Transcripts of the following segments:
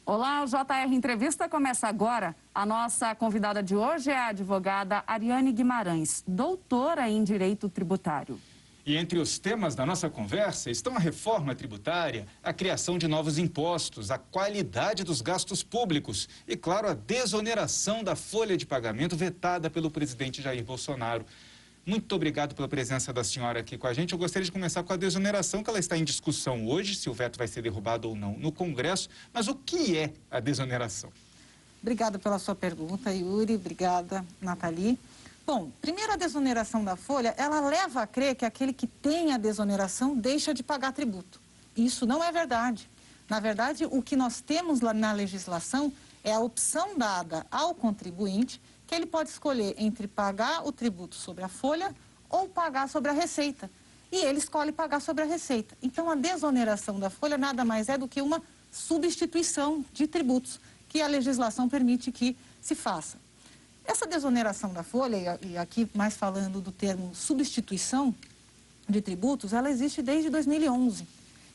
Olá, o JR Entrevista começa agora. A nossa convidada de hoje é a advogada Ariane Guimarães, doutora em Direito Tributário. E entre os temas da nossa conversa estão a reforma tributária, a criação de novos impostos, a qualidade dos gastos públicos e, claro, a desoneração da folha de pagamento vetada pelo presidente Jair Bolsonaro. Muito obrigado pela presença da senhora aqui com a gente. Eu gostaria de começar com a desoneração, que ela está em discussão hoje, se o veto vai ser derrubado ou não no Congresso. Mas o que é a desoneração? Obrigada pela sua pergunta, Yuri. Obrigada, Nathalie. Bom, primeiro, a desoneração da folha, ela leva a crer que aquele que tem a desoneração deixa de pagar tributo. Isso não é verdade. Na verdade, o que nós temos lá na legislação é a opção dada ao contribuinte, que ele pode escolher entre pagar o tributo sobre a folha ou pagar sobre a receita. E ele escolhe pagar sobre a receita. Então, a desoneração da folha nada mais é do que uma substituição de tributos, que a legislação permite que se faça. Essa desoneração da folha, e aqui mais falando do termo substituição de tributos, ela existe desde 2011.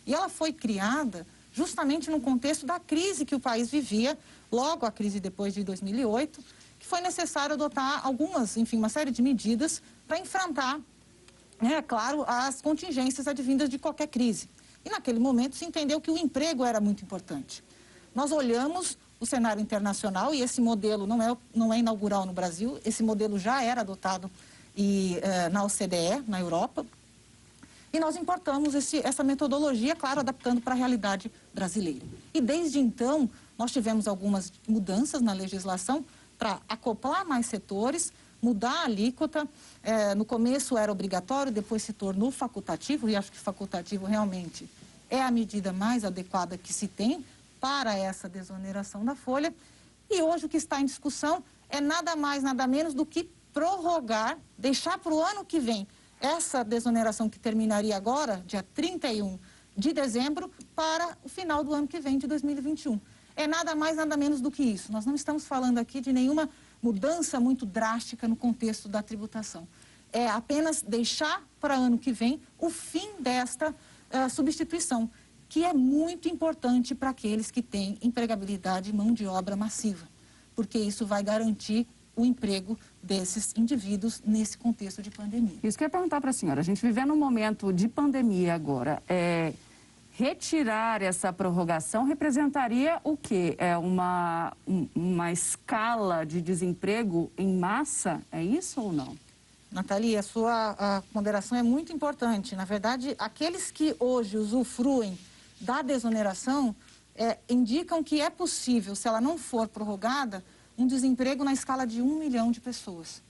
E ela foi criada justamente no contexto da crise que o país vivia, logo a crise depois de 2008, que foi necessário adotar uma série de medidas para enfrentar, claro, as contingências advindas de qualquer crise. E naquele momento se entendeu que o emprego era muito importante. Nós olhamos o cenário internacional, e esse modelo não é inaugural no Brasil, esse modelo já era adotado na OCDE, na Europa, e nós importamos essa metodologia, claro, adaptando para a realidade brasileira. E desde então, nós tivemos algumas mudanças na legislação para acoplar mais setores, mudar a alíquota. No começo era obrigatório, depois se tornou facultativo, e acho que facultativo realmente é a medida mais adequada que se tem para essa desoneração da folha. E hoje o que está em discussão é nada mais, nada menos do que prorrogar, deixar para o ano que vem essa desoneração que terminaria agora, dia 31 de dezembro, para o final do ano que vem, de 2021. É nada mais, nada menos do que isso. Nós não estamos falando aqui de nenhuma mudança muito drástica no contexto da tributação. É apenas deixar para ano que vem o fim desta substituição, que é muito importante para aqueles que têm empregabilidade e mão de obra massiva, porque isso vai garantir o emprego desses indivíduos nesse contexto de pandemia. Isso que eu ia perguntar para a senhora. A gente vive num momento de pandemia agora. Retirar essa prorrogação representaria o quê? Uma escala de desemprego em massa? É isso ou não? Nathalie, a sua ponderação é muito importante. Na verdade, aqueles que hoje usufruem da desoneração indicam que é possível, se ela não for prorrogada, um desemprego na escala de 1 milhão de pessoas.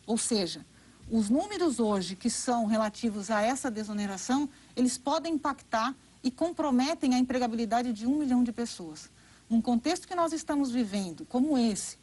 Ou seja, os números hoje que são relativos a essa desoneração, eles podem impactar e comprometem a empregabilidade de 1 milhão de pessoas. Num contexto que nós estamos vivendo, como esse,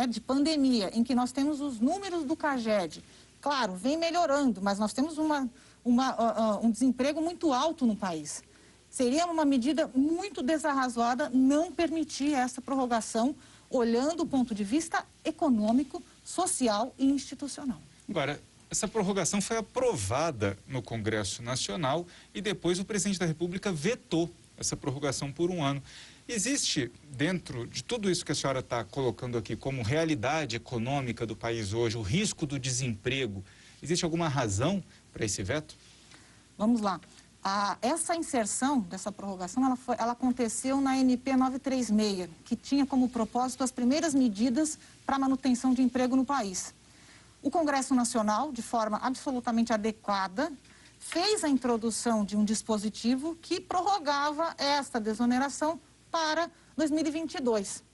de pandemia, em que nós temos os números do CAGED, claro, vem melhorando, mas nós temos um desemprego muito alto no país. Seria uma medida muito desarrazoada não permitir essa prorrogação, olhando o ponto de vista econômico, social e institucional. Agora, essa prorrogação foi aprovada no Congresso Nacional e depois o presidente da República vetou essa prorrogação por 1 ano. Existe, dentro de tudo isso que a senhora está colocando aqui como realidade econômica do país hoje, o risco do desemprego, existe alguma razão para esse veto? Vamos lá. Essa inserção dessa prorrogação, ela aconteceu na MP 936, que tinha como propósito as primeiras medidas para a manutenção de emprego no país. O Congresso Nacional, de forma absolutamente adequada, fez a introdução de um dispositivo que prorrogava esta desoneração para 2022.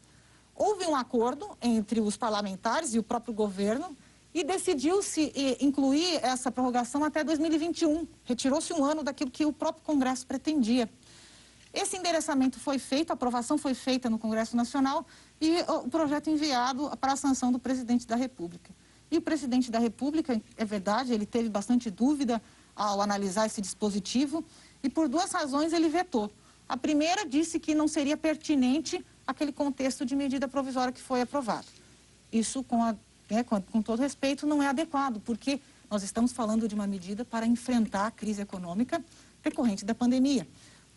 Houve um acordo entre os parlamentares e o próprio governo e decidiu-se incluir essa prorrogação até 2021. Retirou-se 1 ano daquilo que o próprio Congresso pretendia. Esse endereçamento foi feito, a aprovação foi feita no Congresso Nacional e o projeto enviado para a sanção do presidente da República. E o presidente da República, é verdade, ele teve bastante dúvida ao analisar esse dispositivo e por 2 razões ele vetou. A primeira disse que não seria pertinente aquele contexto de medida provisória que foi aprovado. Isso, com todo respeito, não é adequado, porque nós estamos falando de uma medida para enfrentar a crise econômica decorrente da pandemia.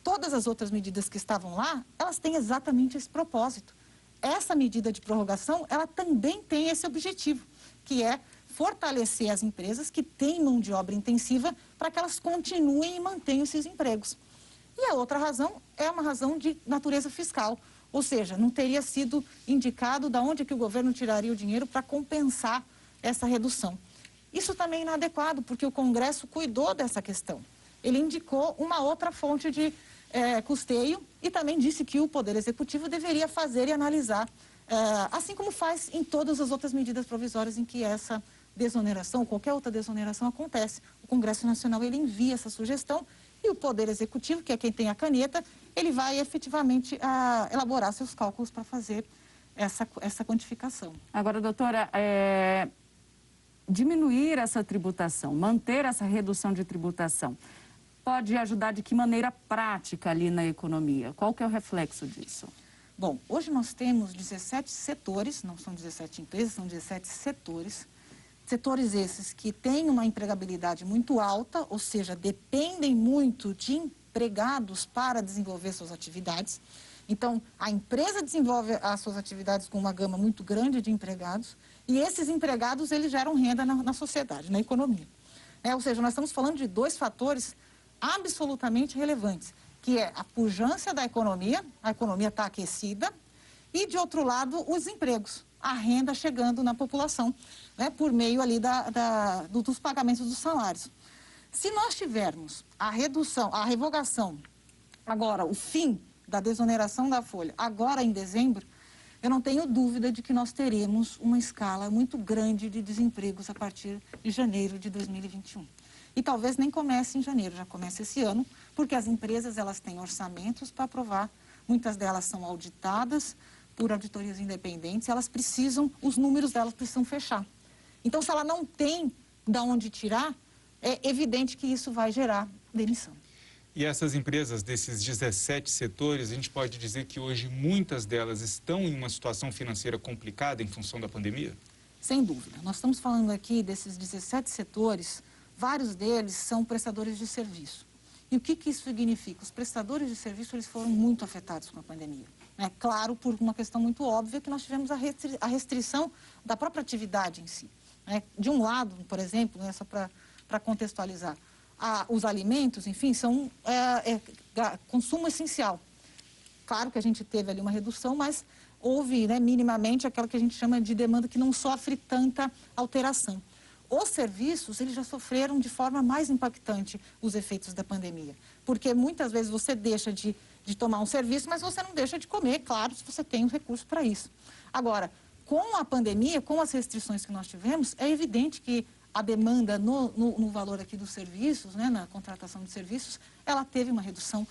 todas as outras medidas que estavam lá, elas têm exatamente esse propósito. Essa medida de prorrogação, ela também tem esse objetivo, que é fortalecer as empresas que têm mão de obra intensiva para que elas continuem e mantenham esses empregos. E a outra razão é uma razão de natureza fiscal, ou seja, não teria sido indicado de onde que o governo tiraria o dinheiro para compensar essa redução. Isso também é inadequado, porque o Congresso cuidou dessa questão. Ele indicou uma outra fonte de custeio e também disse que o Poder Executivo deveria fazer e analisar, assim como faz em todas as outras medidas provisórias em que essa desoneração, qualquer outra desoneração acontece. O Congresso Nacional, ele envia essa sugestão e o Poder Executivo, que é quem tem a caneta, ele vai efetivamente elaborar seus cálculos para fazer essa quantificação. Agora, doutora, diminuir essa tributação, manter essa redução de tributação, pode ajudar de que maneira prática ali na economia? Qual que é o reflexo disso? Bom, hoje nós temos 17 setores, não são 17 empresas, são 17 setores. Setores esses que têm uma empregabilidade muito alta, ou seja, dependem muito de empregados para desenvolver suas atividades. Então, a empresa desenvolve as suas atividades com uma gama muito grande de empregados e esses empregados, eles geram renda na sociedade, na economia. Ou seja, nós estamos falando de dois fatores absolutamente relevantes, que é a pujança da economia, a economia está aquecida, e, de outro lado, os empregos, a renda chegando na população, por meio ali dos pagamentos dos salários. Se nós tivermos a revogação, agora, o fim da desoneração da folha, agora em dezembro, eu não tenho dúvida de que nós teremos uma escala muito grande de desempregos a partir de janeiro de 2021. E talvez nem comece em janeiro, já comece esse ano, porque as empresas, elas têm orçamentos para aprovar, muitas delas são auditadas por auditorias independentes, elas precisam, os números delas precisam fechar. Então, se ela não tem de onde tirar, é evidente que isso vai gerar demissão. E essas empresas desses 17 setores, a gente pode dizer que hoje muitas delas estão em uma situação financeira complicada em função da pandemia? Sem dúvida. Nós estamos falando aqui desses 17 setores, vários deles são prestadores de serviço. E o que isso significa? Os prestadores de serviço, eles foram muito afetados com a pandemia. É claro, por uma questão muito óbvia, que nós tivemos a restrição da própria atividade em si. De um lado, por exemplo, só para contextualizar, os alimentos, enfim, são consumo essencial. Claro que a gente teve ali uma redução, mas houve minimamente aquela que a gente chama de demanda que não sofre tanta alteração. Os serviços, eles já sofreram de forma mais impactante os efeitos da pandemia, porque muitas vezes você deixa de tomar um serviço, mas você não deixa de comer, claro, se você tem os recursos para isso. Agora, com a pandemia, com as restrições que nós tivemos, é evidente que a demanda no valor aqui dos serviços, na contratação de serviços, ela teve uma redução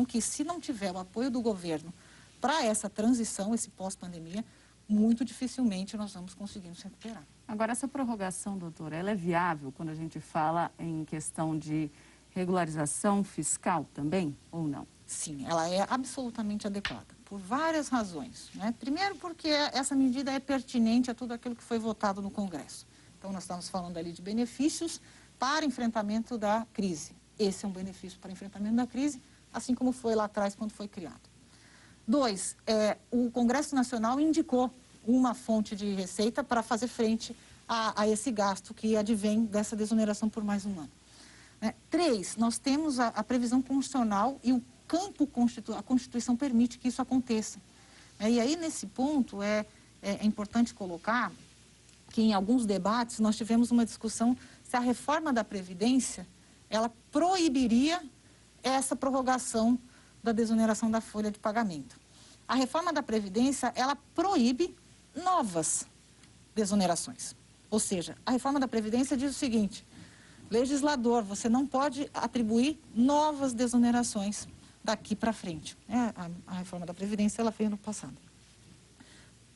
que, se não tiver o apoio do governo para essa transição, esse pós-pandemia, muito dificilmente nós vamos conseguir nos recuperar. Agora, essa prorrogação, doutora, ela é viável quando a gente fala em questão de regularização fiscal também, ou não? Sim, ela é absolutamente adequada, por várias razões. Primeiro, porque essa medida é pertinente a tudo aquilo que foi votado no Congresso. Então, nós estamos falando ali de benefícios para enfrentamento da crise. Esse é um benefício para enfrentamento da crise, assim como foi lá atrás quando foi criado. 2, o Congresso Nacional indicou uma fonte de receita para fazer frente a esse gasto que advém dessa desoneração por mais um ano. 3, nós temos a previsão constitucional e o campo a Constituição permite que isso aconteça. E aí, nesse ponto, é importante colocar que em alguns debates nós tivemos uma discussão se a reforma da Previdência, ela proibiria essa prorrogação da desoneração da folha de pagamento. A reforma da Previdência, ela proíbe novas desonerações. Ou seja, a reforma da Previdência diz o seguinte: legislador, você não pode atribuir novas desonerações daqui para frente. A reforma da Previdência, ela veio no passado.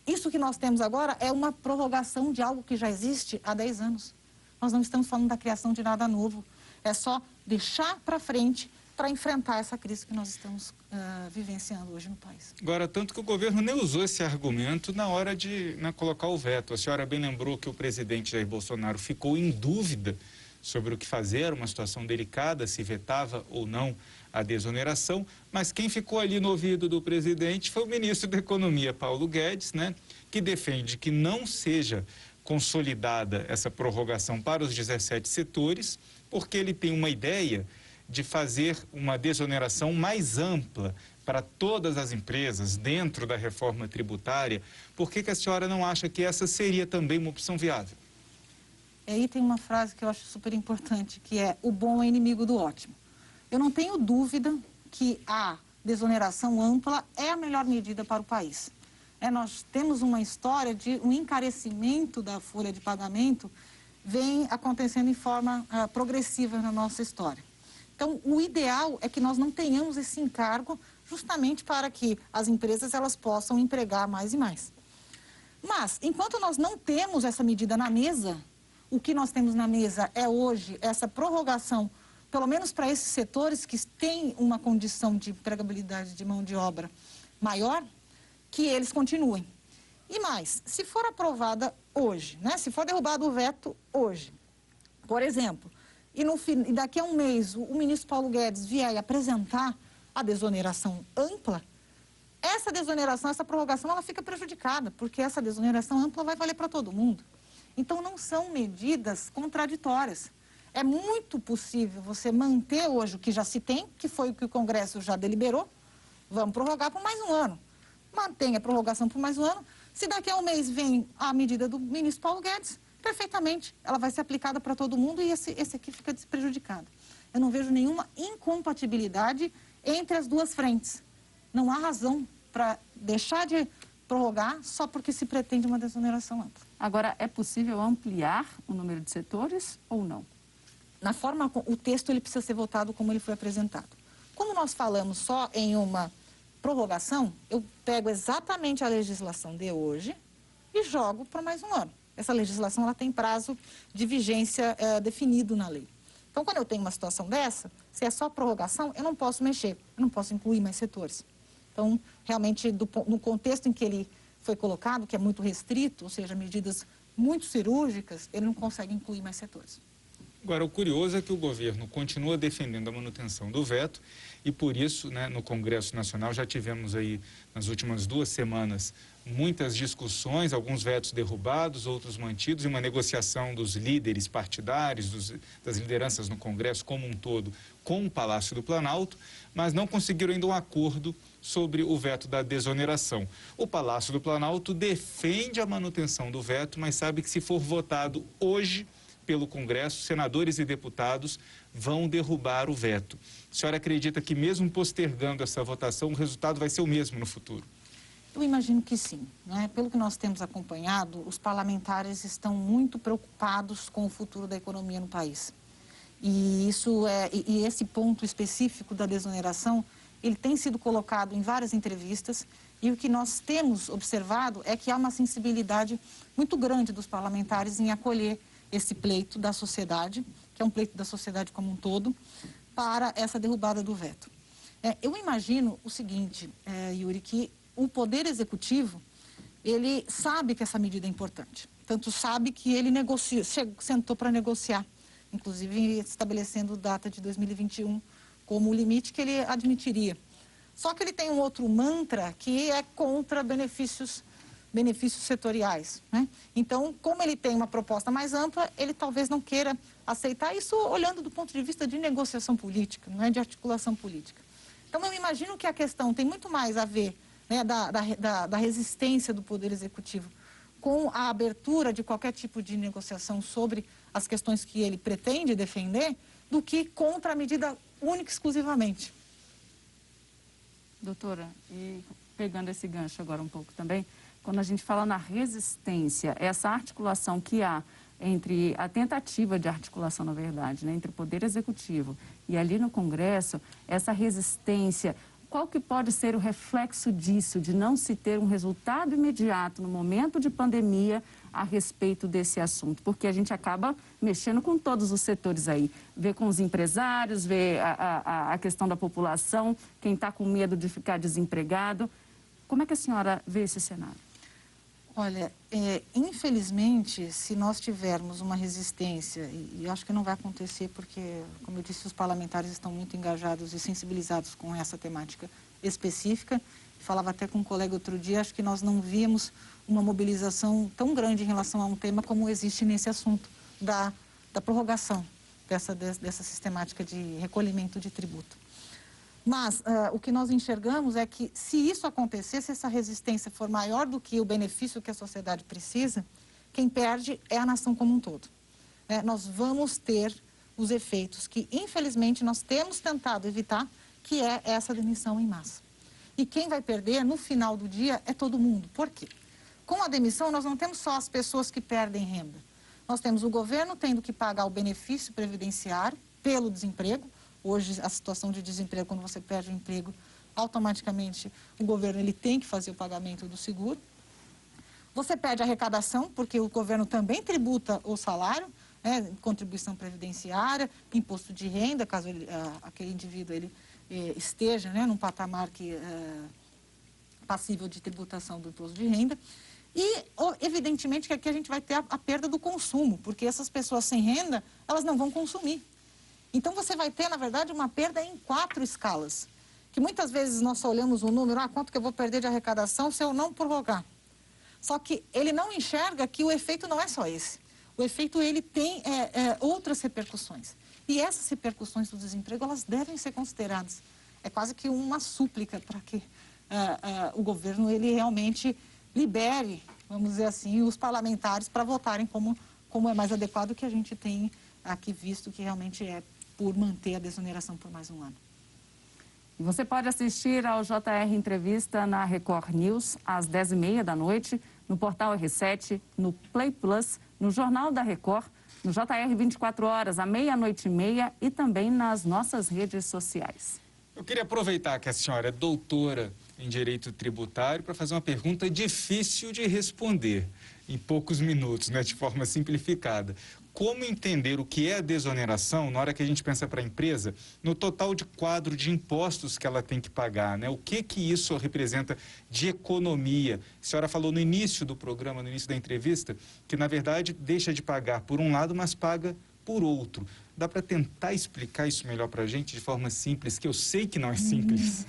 Isso que nós temos agora é uma prorrogação de algo que já existe há 10 anos. Nós não estamos falando da criação de nada novo. É só deixar para frente para enfrentar essa crise que nós estamos vivenciando hoje no país. Agora, tanto que o governo nem usou esse argumento na hora de colocar o veto. A senhora bem lembrou que o presidente Jair Bolsonaro ficou em dúvida sobre o que fazer, uma situação delicada, se vetava ou não a desoneração, mas quem ficou ali no ouvido do presidente foi o ministro da Economia, Paulo Guedes, né, que defende que não seja consolidada essa prorrogação para os 17 setores, porque ele tem uma ideia de fazer uma desoneração mais ampla para todas as empresas dentro da reforma tributária. Por que a senhora não acha que essa seria também uma opção viável? Aí tem uma frase que eu acho super importante, que é: o bom é inimigo do ótimo. Eu não tenho dúvida que a desoneração ampla é a melhor medida para o país. Nós temos uma história de um encarecimento da folha de pagamento, vem acontecendo em forma progressiva na nossa história. Então, o ideal é que nós não tenhamos esse encargo, justamente para que as empresas elas possam empregar mais e mais. Mas, enquanto nós não temos essa medida na mesa, o que nós temos na mesa é hoje essa prorrogação, pelo menos para esses setores que têm uma condição de empregabilidade de mão de obra maior, que eles continuem. E mais, se for aprovada hoje, né, se for derrubado o veto hoje, por exemplo, e daqui a um mês o ministro Paulo Guedes vier apresentar a desoneração ampla, essa desoneração, essa prorrogação, ela fica prejudicada, porque essa desoneração ampla vai valer para todo mundo. Então, não são medidas contraditórias. É muito possível você manter hoje o que já se tem, que foi o que o Congresso já deliberou, vamos prorrogar por mais um ano. Mantém a prorrogação por mais um ano. Se daqui a um mês vem a medida do ministro Paulo Guedes, perfeitamente, ela vai ser aplicada para todo mundo e esse aqui fica desprejudicado. Eu não vejo nenhuma incompatibilidade entre as duas frentes. Não há razão para deixar de prorrogar só porque se pretende uma desoneração ampla. Agora, é possível ampliar o número de setores ou não? Na forma, o texto ele precisa ser votado como ele foi apresentado. Como nós falamos só em uma prorrogação, eu pego exatamente a legislação de hoje e jogo por mais um ano. Essa legislação ela tem prazo de vigência definido na lei. Então, quando eu tenho uma situação dessa, se é só prorrogação, eu não posso mexer, eu não posso incluir mais setores. Então, realmente, no contexto em que ele foi colocado, que é muito restrito, ou seja, medidas muito cirúrgicas, ele não consegue incluir mais setores. Agora, o curioso é que o governo continua defendendo a manutenção do veto e, por isso, né, no Congresso Nacional já tivemos aí, nas últimas 2 semanas, muitas discussões, alguns vetos derrubados, outros mantidos, e uma negociação dos líderes partidários, das lideranças no Congresso como um todo, com o Palácio do Planalto, mas não conseguiram ainda um acordo sobre o veto da desoneração. O Palácio do Planalto defende a manutenção do veto, mas sabe que se for votado hoje pelo Congresso, senadores e deputados vão derrubar o veto. A senhora acredita que mesmo postergando essa votação, o resultado vai ser o mesmo no futuro? Eu imagino que sim, né? Pelo que nós temos acompanhado, os parlamentares estão muito preocupados com o futuro da economia no país. E esse ponto específico da desoneração, ele tem sido colocado em várias entrevistas, e o que nós temos observado é que há uma sensibilidade muito grande dos parlamentares em acolher esse pleito da sociedade, que é um pleito da sociedade como um todo, para essa derrubada do veto. Eu imagino o seguinte, Yuri, que o Poder Executivo, ele sabe que essa medida é importante. Tanto sabe que ele sentou para negociar, inclusive estabelecendo data de 2021 como o limite que ele admitiria. Só que ele tem um outro mantra que é contra benefícios setoriais, né? Então, como ele tem uma proposta mais ampla, ele talvez não queira aceitar isso olhando do ponto de vista de negociação política, não é de articulação política. Então, eu imagino que a questão tem muito mais a ver, né, da resistência do Poder Executivo com a abertura de qualquer tipo de negociação sobre as questões que ele pretende defender, do que contra a medida única e exclusivamente. Doutora, e pegando esse gancho agora um pouco também, quando a gente fala na resistência, essa articulação que há entre a tentativa de articulação, na verdade, né, entre o Poder Executivo e ali no Congresso, essa resistência, qual que pode ser o reflexo disso, de não se ter um resultado imediato no momento de pandemia a respeito desse assunto? Porque a gente acaba mexendo com todos os setores aí, vê com os empresários, vê a questão da população, quem está com medo de ficar desempregado. Como é que a senhora vê esse cenário? Olha, infelizmente, se nós tivermos uma resistência, e acho que não vai acontecer porque, como eu disse, os parlamentares estão muito engajados e sensibilizados com essa temática específica. Falava até com um colega outro dia, acho que nós não víamos uma mobilização tão grande em relação a um tema como existe nesse assunto da prorrogação dessa sistemática de recolhimento de tributo. Mas o que nós enxergamos é que, se isso acontecer, se essa resistência for maior do que o benefício que a sociedade precisa, quem perde é a nação como um todo. Nós vamos ter os efeitos que, infelizmente, nós temos tentado evitar, que é essa demissão em massa. E quem vai perder, no final do dia, é todo mundo. Por quê? Com a demissão, nós não temos só as pessoas que perdem renda. Nós temos o governo tendo que pagar o benefício previdenciário pelo desemprego. Hoje, a situação de desemprego, quando você perde o emprego, automaticamente o governo ele tem que fazer o pagamento do seguro. Você perde a arrecadação, porque o governo também tributa o salário, contribuição previdenciária, imposto de renda, caso aquele indivíduo esteja num patamar passível de tributação do imposto de renda. E, evidentemente, que aqui a gente vai ter a perda do consumo, porque essas pessoas sem renda, elas não vão consumir. Então, você vai ter, na verdade, uma perda em 4 escalas, que muitas vezes nós só olhamos o número, quanto que eu vou perder de arrecadação se eu não prorrogar. Só que ele não enxerga que o efeito não é só esse. O efeito, ele tem outras repercussões. E essas repercussões do desemprego, elas devem ser consideradas. É quase que uma súplica para que o governo, ele realmente libere, vamos dizer assim, os parlamentares para votarem como é mais adequado, que a gente tem aqui visto que realmente é por manter a desoneração por mais um ano. Você pode assistir ao JR Entrevista na Record News às 10h30 da noite, no portal R7, no Play Plus, no Jornal da Record, no JR 24 horas, à 00:30 e também nas nossas redes sociais. Eu queria aproveitar que a senhora é doutora em Direito Tributário para fazer uma pergunta difícil de responder em poucos minutos, de forma simplificada. Como entender o que é a desoneração na hora que a gente pensa para a empresa no total de quadro de impostos que ela tem que pagar, O que isso representa de economia? A senhora falou no início do programa, no início da entrevista, que na verdade deixa de pagar por um lado, mas paga por outro. Dá para tentar explicar isso melhor para a gente de forma simples, que eu sei que não é simples.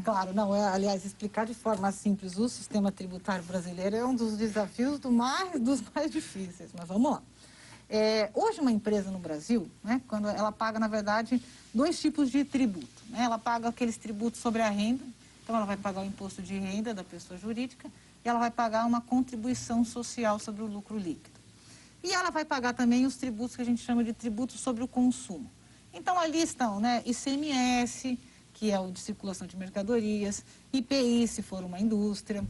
Claro, não é. Aliás, explicar de forma simples o sistema tributário brasileiro é um dos desafios dos mais difíceis, mas vamos lá. Hoje, uma empresa no Brasil, quando ela paga, na verdade, 2 tipos de tributo. Ela paga aqueles tributos sobre a renda, então ela vai pagar o imposto de renda da pessoa jurídica e ela vai pagar uma contribuição social sobre o lucro líquido. E ela vai pagar também os tributos que a gente chama de tributos sobre o consumo. Então, ali estão, ICMS, que é o de circulação de mercadorias, IPI, se for uma indústria,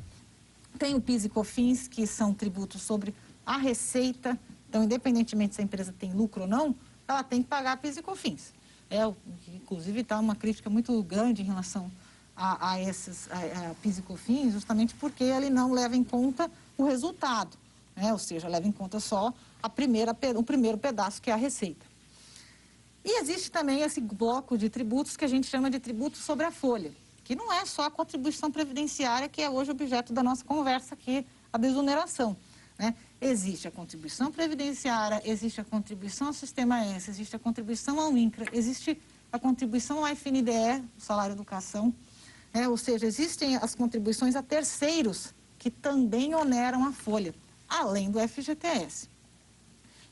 tem o PIS e COFINS, que são tributos sobre a receita. Então, independentemente se a empresa tem lucro ou não, ela tem que pagar PIS e COFINS. Inclusive, está uma crítica muito grande em relação a PIS e COFINS, justamente porque ele não leva em conta o resultado, ou seja, leva em conta só o primeiro pedaço, que é a receita. E existe também esse bloco de tributos que a gente chama de tributos sobre a folha, que não é só a contribuição previdenciária, que é hoje objeto da nossa conversa aqui, a desoneração. Existe a contribuição previdenciária, existe a contribuição ao Sistema S, existe a contribuição ao INCRA, existe a contribuição ao FNDE, o Salário Educação, ou seja, existem as contribuições a terceiros que também oneram a folha, além do FGTS.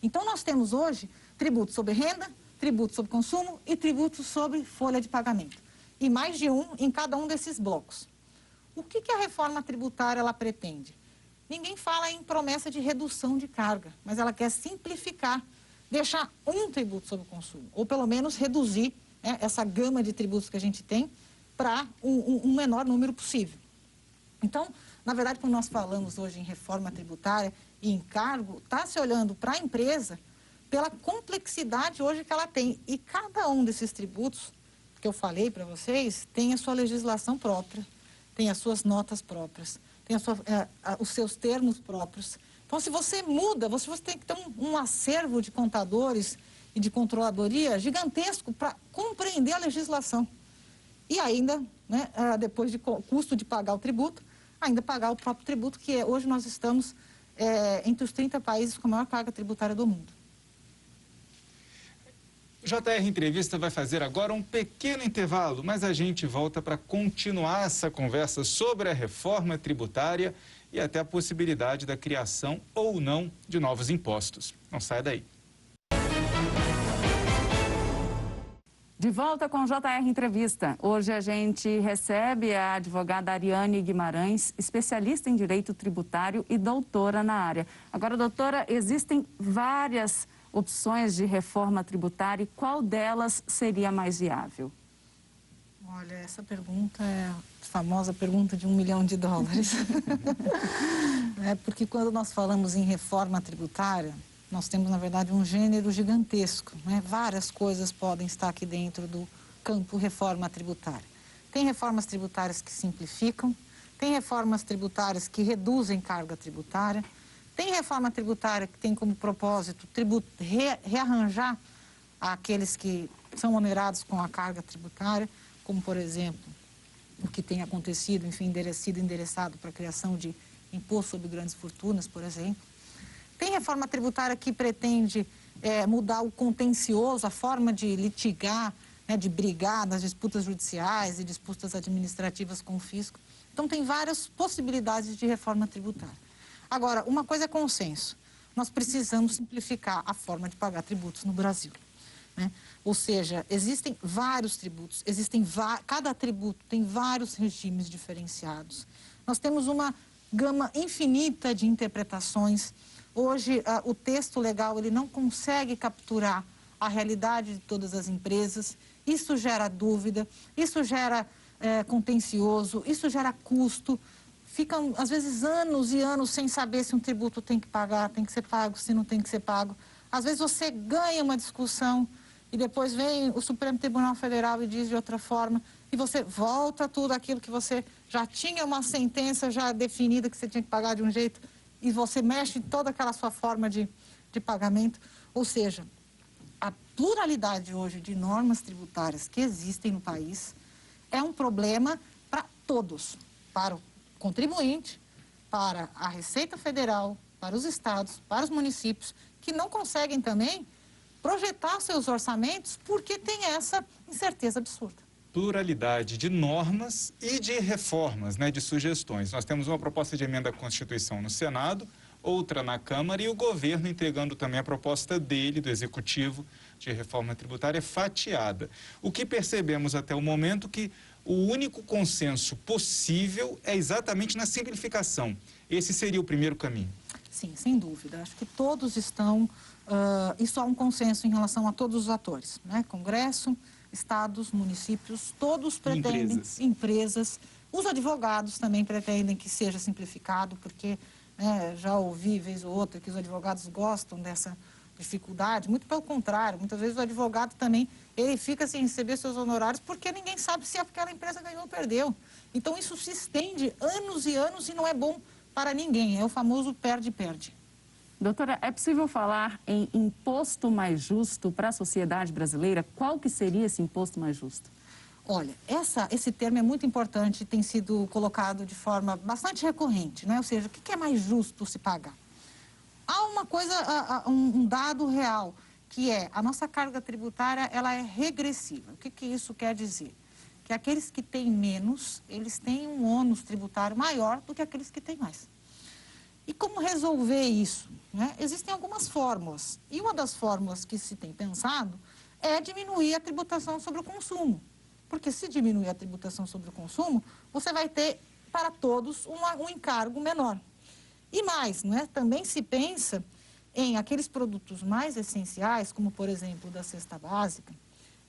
Então, nós temos hoje tributo sobre renda, tributo sobre consumo e tributo sobre folha de pagamento. E mais de um em cada um desses blocos. O que a reforma tributária ela pretende? Ninguém fala em promessa de redução de carga, mas ela quer simplificar, deixar um tributo sobre o consumo, ou pelo menos reduzir essa gama de tributos que a gente tem para um menor número possível. Então, na verdade, quando nós falamos hoje em reforma tributária e encargo, está se olhando para a empresa pela complexidade hoje que ela tem. E cada um desses tributos que eu falei para vocês tem a sua legislação própria, tem as suas notas próprias, tem os seus termos próprios. Então, se você muda, você tem que ter um acervo de contadores e de controladoria gigantesco para compreender a legislação. E ainda, depois de custo de pagar o tributo, ainda pagar o próprio tributo, que hoje nós estamos entre os 30 países com a maior carga tributária do mundo. JR Entrevista vai fazer agora um pequeno intervalo, mas a gente volta para continuar essa conversa sobre a reforma tributária e até a possibilidade da criação ou não de novos impostos. Não saia daí. De volta com o JR Entrevista. Hoje a gente recebe a advogada Ariane Guimarães, especialista em direito tributário e doutora na área. Agora, doutora, existem várias opções de reforma tributária e qual delas seria mais viável? Olha, essa pergunta é a famosa pergunta de $1 milhão. Porque quando nós falamos em reforma tributária, nós temos, na verdade, um gênero gigantesco, né? Várias coisas podem estar aqui dentro do campo reforma tributária. Tem reformas tributárias que simplificam, tem reformas tributárias que reduzem carga tributária, tem reforma tributária que tem como propósito rearranjar aqueles que são onerados com a carga tributária, como, por exemplo, o que tem acontecido, enfim, sido endereçado para a criação de imposto sobre grandes fortunas, por exemplo. Tem reforma tributária que pretende mudar o contencioso, a forma de litigar, né, de brigar nas disputas judiciais e disputas administrativas com o fisco. Então, tem várias possibilidades de reforma tributária. Agora, uma coisa é consenso. Nós precisamos simplificar a forma de pagar tributos no Brasil, né? Ou seja, existem vários tributos, cada tributo tem vários regimes diferenciados. Nós temos uma gama infinita de interpretações. Hoje, o texto legal ele não consegue capturar a realidade de todas as empresas. Isso gera dúvida, isso gera contencioso, isso gera custo. Ficam, às vezes, anos e anos sem saber se um tributo tem que pagar, tem que ser pago, se não tem que ser pago. Às vezes você ganha uma discussão e depois vem o Supremo Tribunal Federal e diz de outra forma e você volta tudo aquilo que você já tinha uma sentença já definida que você tinha que pagar de um jeito e você mexe em toda aquela sua forma de pagamento. Ou seja, a pluralidade hoje de normas tributárias que existem no país é um problema para todos, para o contribuinte, para a Receita Federal, para os estados, para os municípios, que não conseguem também projetar seus orçamentos porque tem essa incerteza absurda. Pluralidade de normas e de reformas, né, de sugestões. Nós temos uma proposta de emenda à Constituição no Senado, outra na Câmara e o governo entregando também a proposta dele, do Executivo, de reforma tributária fatiada. O que percebemos até o momento que o único consenso possível é exatamente na simplificação. Esse seria o primeiro caminho. Sim, sem dúvida. Acho que todos estão... isso há um consenso em relação a todos os atores, né? Congresso, estados, municípios, todos pretendem... Empresas. Os advogados também pretendem que seja simplificado, porque já ouvi, vez ou outra, que os advogados gostam dessa dificuldade. Muito pelo contrário, muitas vezes o advogado também, ele fica sem receber seus honorários porque ninguém sabe se aquela empresa ganhou ou perdeu. Então, isso se estende anos e anos e não é bom para ninguém. É o famoso perde-perde. Doutora, é possível falar em imposto mais justo para a sociedade brasileira? Qual que seria esse imposto mais justo? Olha, esse termo é muito importante e tem sido colocado de forma bastante recorrente, né? Ou seja, o que é mais justo se pagar? Há uma coisa, um dado real, que é a nossa carga tributária, ela é regressiva. O que isso quer dizer? Que aqueles que têm menos, eles têm um ônus tributário maior do que aqueles que têm mais. E como resolver isso, né? Existem algumas fórmulas. E uma das fórmulas que se tem pensado é diminuir a tributação sobre o consumo. Porque se diminuir a tributação sobre o consumo, você vai ter para todos um encargo menor. E mais, né? Também se pensa em aqueles produtos mais essenciais, como, por exemplo, da cesta básica,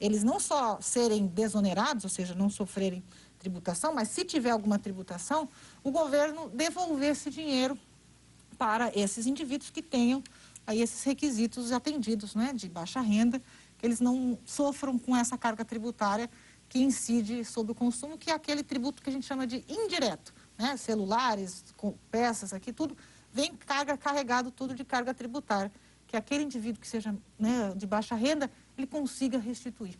eles não só serem desonerados, ou seja, não sofrerem tributação, mas se tiver alguma tributação, o governo devolver esse dinheiro para esses indivíduos que tenham aí esses requisitos atendidos, né, de baixa renda, que eles não sofram com essa carga tributária que incide sobre o consumo, que é aquele tributo que a gente chama de indireto, né, celulares, peças aqui, tudo vem carregado tudo de carga tributária, que aquele indivíduo que seja, né, de baixa renda, ele consiga restituir.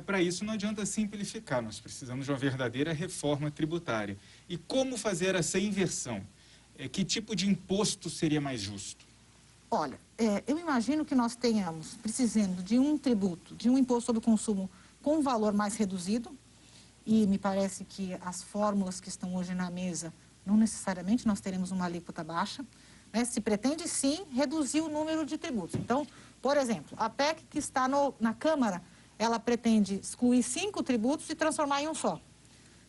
Para isso não adianta simplificar, nós precisamos de uma verdadeira reforma tributária. E como fazer essa inversão? Que tipo de imposto seria mais justo? Olha, eu imagino que nós tenhamos, precisando de um tributo, de um imposto sobre o consumo com um valor mais reduzido, e me parece que as fórmulas que estão hoje na mesa, não necessariamente nós teremos uma alíquota baixa, né? Se pretende, sim, reduzir o número de tributos. Então, por exemplo, a PEC que está na Câmara, ela pretende excluir 5 tributos e transformar em um só.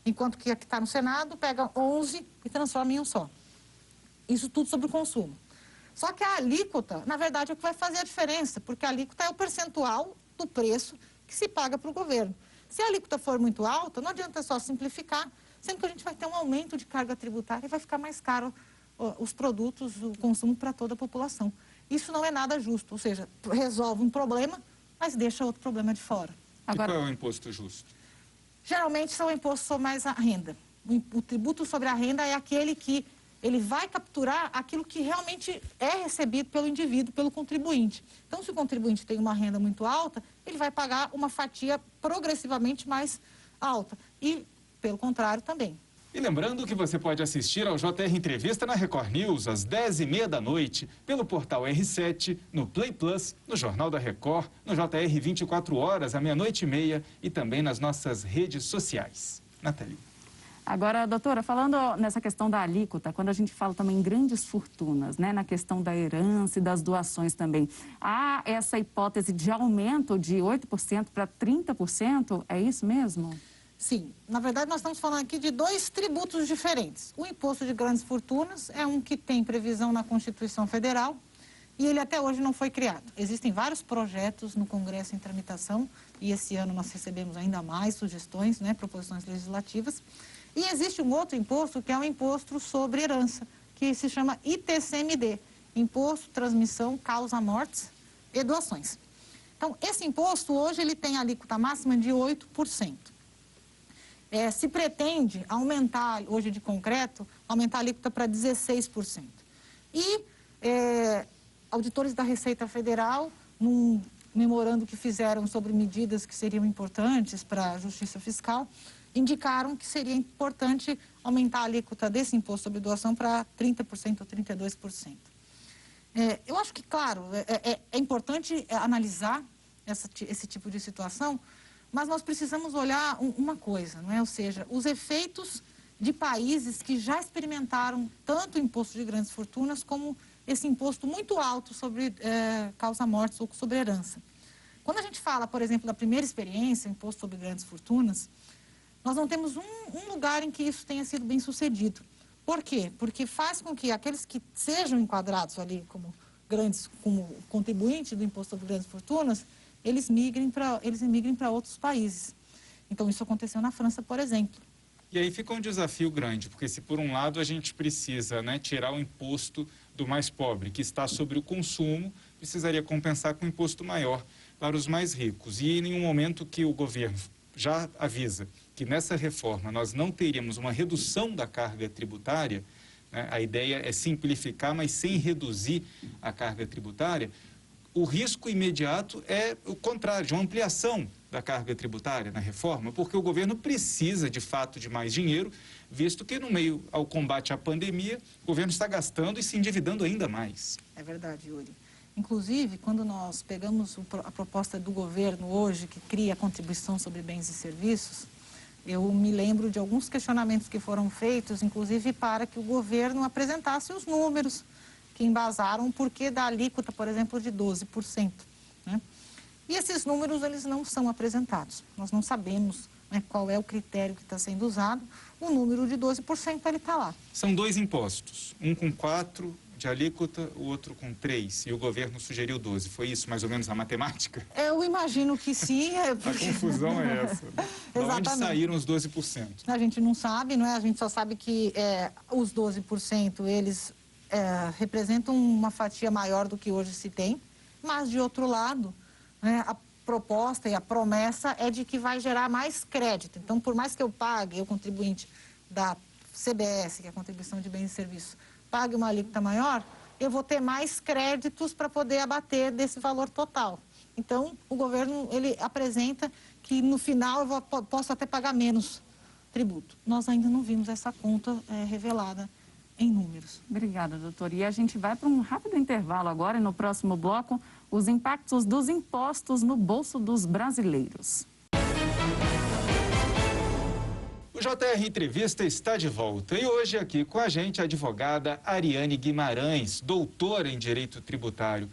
Enquanto que a que está no Senado pega 11 e transforma em um só. Isso tudo sobre o consumo. Só que a alíquota, na verdade, é o que vai fazer a diferença, porque a alíquota é o percentual do preço que se paga para o governo. Se a alíquota for muito alta, não adianta só simplificar, sendo que a gente vai ter um aumento de carga tributária e vai ficar mais caro os produtos, o consumo para toda a população. Isso não é nada justo, ou seja, resolve um problema, mas deixa outro problema de fora. Agora, e qual é o imposto justo? Geralmente são impostos sobre mais a renda. O tributo sobre a renda é aquele que ele vai capturar aquilo que realmente é recebido pelo indivíduo, pelo contribuinte. Então, se o contribuinte tem uma renda muito alta, ele vai pagar uma fatia progressivamente mais alta. E, pelo contrário, também. E lembrando que você pode assistir ao JR Entrevista na Record News às 10h30 da noite, pelo portal R7, no Play Plus, no Jornal da Record, no JR 24 horas, à 00h30 e também nas nossas redes sociais. Nathalie. Agora, doutora, falando nessa questão da alíquota, quando a gente fala também em grandes fortunas, né, na questão da herança e das doações também, há essa hipótese de aumento de 8% para 30%? É isso mesmo? Sim. Na verdade, nós estamos falando aqui de 2 tributos diferentes. O imposto de grandes fortunas é um que tem previsão na Constituição Federal e ele até hoje não foi criado. Existem vários projetos no Congresso em tramitação e esse ano nós recebemos ainda mais sugestões, né, proposições legislativas. E existe um outro imposto que é o imposto sobre herança, que se chama ITCMD, Imposto, Transmissão, Causa, Mortes e Doações. Então, esse imposto hoje ele tem a alíquota máxima de 8%. Se pretende aumentar, hoje de concreto, aumentar a alíquota para 16%. E auditores da Receita Federal, num memorando que fizeram sobre medidas que seriam importantes para a justiça fiscal, indicaram que seria importante aumentar a alíquota desse imposto sobre doação para 30% ou 32%. Eu acho que, claro, é importante analisar esse tipo de situação, mas nós precisamos olhar uma coisa, não é? Ou seja, os efeitos de países que já experimentaram tanto o imposto de grandes fortunas como esse imposto muito alto sobre causa-mortes ou sobre herança. Quando a gente fala, por exemplo, da primeira experiência, imposto sobre grandes fortunas, nós não temos um lugar em que isso tenha sido bem sucedido. Por quê? Porque faz com que aqueles que sejam enquadrados ali como contribuintes do imposto sobre grandes fortunas, eles migrem para outros países. Então, isso aconteceu na França, por exemplo. E aí fica um desafio grande, porque se por um lado a gente precisa, né, tirar o imposto do mais pobre, que está sobre o consumo, precisaria compensar com um imposto maior para os mais ricos. E em um momento que o governo já avisa que nessa reforma nós não teríamos uma redução da carga tributária, né, a ideia é simplificar, mas sem reduzir a carga tributária, o risco imediato é o contrário, de uma ampliação da carga tributária na reforma, porque o governo precisa, de fato, de mais dinheiro, visto que, no meio ao combate à pandemia, o governo está gastando e se endividando ainda mais. É verdade, Yuri. Inclusive, quando nós pegamos a proposta do governo hoje, que cria a contribuição sobre bens e serviços, eu me lembro de alguns questionamentos que foram feitos, inclusive para que o governo apresentasse os números que embasaram o porquê da alíquota, por exemplo, de 12%. Né? E esses números, eles não são apresentados. Nós não sabemos, né, qual é o critério que está sendo usado. O número de 12%, ele está lá. São 2 impostos, um com 4% de alíquota, o outro com 3%, e o governo sugeriu 12%. Foi isso, mais ou menos, a matemática? Eu imagino que sim. Porque... A confusão é essa. De onde saíram os 12%? A gente não sabe, não é? A gente só sabe que os 12%, eles representam uma fatia maior do que hoje se tem, mas, de outro lado, né, a proposta e a promessa é de que vai gerar mais crédito. Então, por mais que eu pague, o contribuinte da CBS, que é a Contribuição de Bens e Serviços, pague uma alíquota maior, eu vou ter mais créditos para poder abater desse valor total. Então, o governo, ele apresenta que no final posso até pagar menos tributo. Nós ainda não vimos essa conta revelada em números. Obrigada, doutora. E a gente vai para um rápido intervalo agora e no próximo bloco, os impactos dos impostos no bolso dos brasileiros. O JR Entrevista está de volta e hoje aqui com a gente a advogada Ariane Guimarães, doutora em Direito Tributário.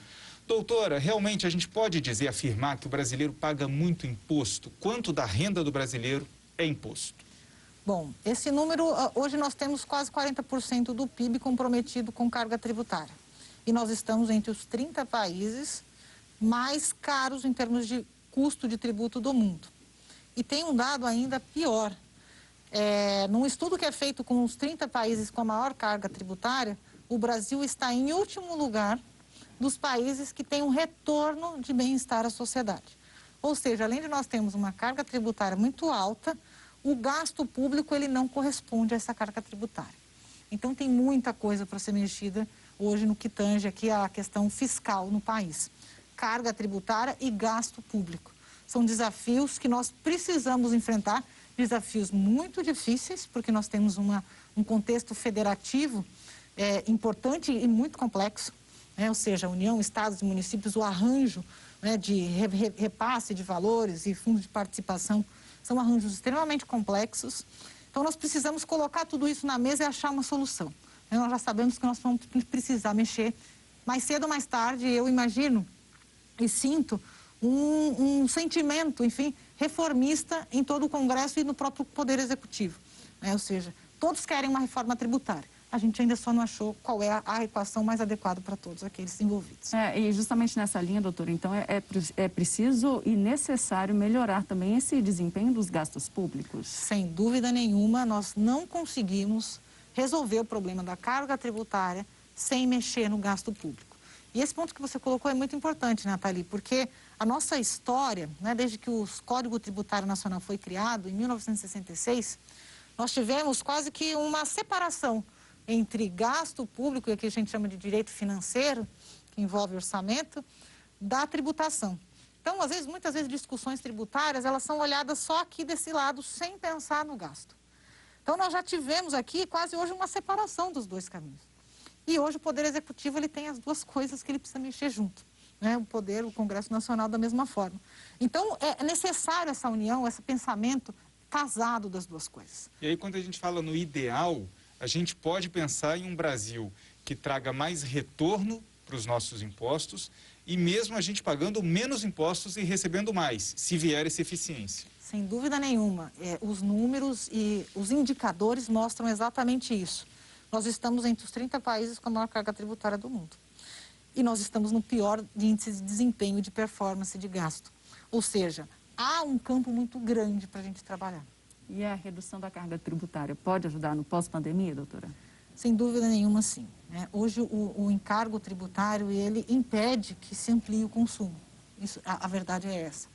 Doutora, realmente a gente pode dizer, afirmar que o brasileiro paga muito imposto? Quanto da renda do brasileiro é imposto? Bom, esse número, hoje nós temos quase 40% do PIB comprometido com carga tributária. E nós estamos entre os 30 países mais caros em termos de custo de tributo do mundo. E tem um dado ainda pior. Num estudo que é feito com os 30 países com a maior carga tributária, o Brasil está em último lugar dos países que têm um retorno de bem-estar à sociedade. Ou seja, além de nós termos uma carga tributária muito alta, o gasto público ele não corresponde a essa carga tributária. Então tem muita coisa para ser mexida hoje no que tange aqui a questão fiscal no país. Carga tributária e gasto público. São desafios que nós precisamos enfrentar, desafios muito difíceis, porque nós temos um contexto federativo importante e muito complexo, ou seja, a União, Estados e municípios, o arranjo de repasse de valores e fundos de participação são arranjos extremamente complexos. Então, nós precisamos colocar tudo isso na mesa e achar uma solução. Nós já sabemos que nós vamos precisar mexer mais cedo ou mais tarde, eu imagino e sinto um sentimento, enfim, reformista em todo o Congresso e no próprio Poder Executivo. Ou seja, todos querem uma reforma tributária. A gente ainda só não achou qual é a equação mais adequada para todos aqueles envolvidos. E justamente nessa linha, doutora, então é preciso e necessário melhorar também esse desempenho dos gastos públicos? Sem dúvida nenhuma, nós não conseguimos resolver o problema da carga tributária sem mexer no gasto público. E esse ponto que você colocou é muito importante, Nathalie, porque a nossa história, desde que o Código Tributário Nacional foi criado, em 1966, nós tivemos quase que uma separação entre gasto público, e aqui a gente chama de direito financeiro, que envolve orçamento, da tributação. Então, muitas vezes, discussões tributárias, elas são olhadas só aqui desse lado, sem pensar no gasto. Então, nós já tivemos aqui quase hoje uma separação dos dois caminhos. E hoje o Poder Executivo ele tem as duas coisas que ele precisa mexer junto. O Congresso Nacional da mesma forma. Então, é necessário essa união, esse pensamento casado das duas coisas. E aí, quando a gente fala no ideal, a gente pode pensar em um Brasil que traga mais retorno para os nossos impostos e mesmo a gente pagando menos impostos e recebendo mais, se vier essa eficiência. Sem dúvida nenhuma. Os números e os indicadores mostram exatamente isso. Nós estamos entre os 30 países com a maior carga tributária do mundo. E nós estamos no pior índice de desempenho, de performance, de gasto. Ou seja, há um campo muito grande para a gente trabalhar. E a redução da carga tributária pode ajudar no pós-pandemia, doutora? Sem dúvida nenhuma, sim. Hoje, o encargo tributário, ele impede que se amplie o consumo. A verdade é essa.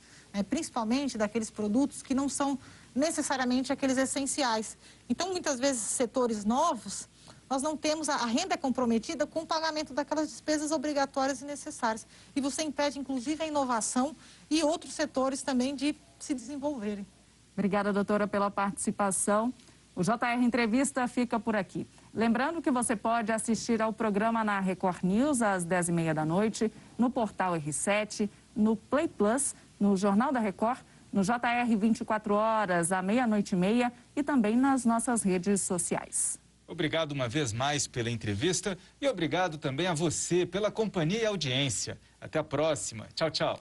Principalmente daqueles produtos que não são necessariamente aqueles essenciais. Então, muitas vezes, setores novos, nós não temos, a renda é comprometida com o pagamento daquelas despesas obrigatórias e necessárias. E você impede, inclusive, a inovação e outros setores também de se desenvolverem. Obrigada, doutora, pela participação. O JR Entrevista fica por aqui. Lembrando que você pode assistir ao programa na Record News às 10h30 da noite, no portal R7, no Play Plus, no Jornal da Record, no JR 24 horas, à 00h30 e também nas nossas redes sociais. Obrigado uma vez mais pela entrevista e obrigado também a você pela companhia e audiência. Até a próxima. Tchau, tchau.